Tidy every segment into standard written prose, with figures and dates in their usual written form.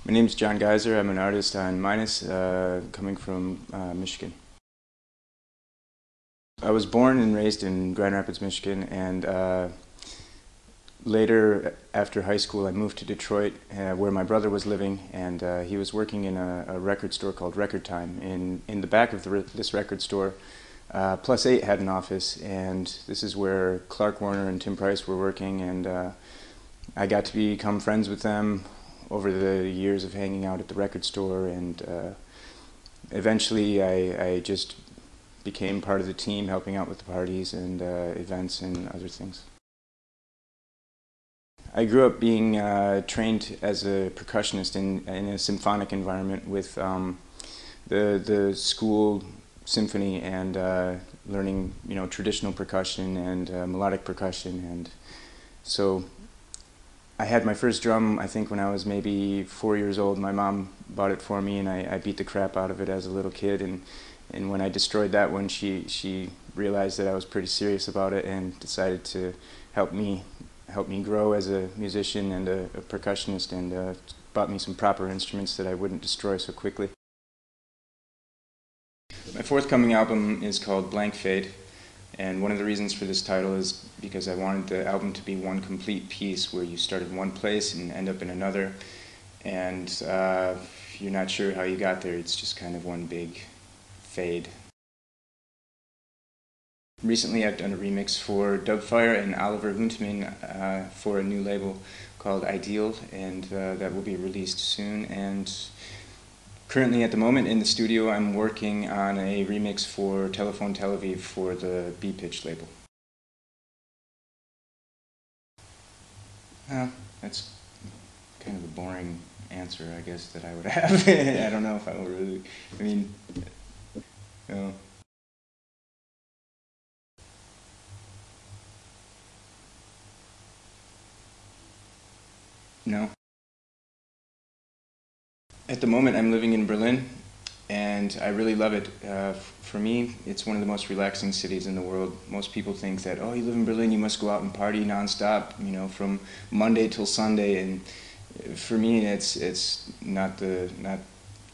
My name's John Gaiser. I'm an artist on Minus, coming from Michigan. I was born and raised in Grand Rapids, Michigan, and later, after high school, I moved to Detroit, where my brother was living, and he was working in a record store called Record Time. In the back of this record store, Plus 8 had an office, and this is where Clark Warner and Tim Price were working, and I got to become friends with them over the years of hanging out at the record store, and eventually I just became part of the team, helping out with the parties and events and other things. I grew up being trained as a percussionist in a symphonic environment with the school symphony and learning, traditional percussion and melodic percussion, and so I had my first drum, I think, when I was maybe 4 years old. My mom bought it for me, and I beat the crap out of it as a little kid. And when I destroyed that one, she realized that I was pretty serious about it and decided to help me grow as a musician and a percussionist, and bought me some proper instruments that I wouldn't destroy so quickly. My forthcoming album is called Blank Fade. And one of the reasons for this title is because I wanted the album to be one complete piece where you start in one place and end up in another, and you're not sure how you got there. It's just kind of one big fade. Recently I've done a remix for Dubfire and Oliver Huntman for a new label called Ideal, and that will be released soon. And currently, at the moment, in the studio, I'm working on a remix for Telephone Tel Aviv for the B-Pitch label. That's kind of a boring answer, I guess, that I would have. I don't know if I will really, no. No. At the moment, I'm living in Berlin, and I really love it. For me, it's one of the most relaxing cities in the world. Most people think that, oh, you live in Berlin, you must go out and party nonstop, from Monday till Sunday. And for me, it's not the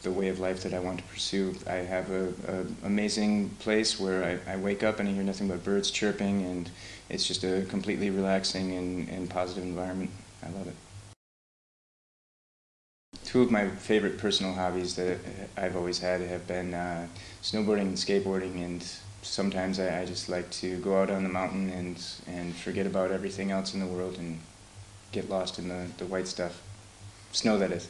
way of life that I want to pursue. I have an amazing place where I wake up and I hear nothing but birds chirping, and it's just a completely relaxing and positive environment. I love it. Two of my favorite personal hobbies that I've always had have been snowboarding and skateboarding, and sometimes I just like to go out on the mountain and forget about everything else in the world and get lost in the white stuff. Snow, that is.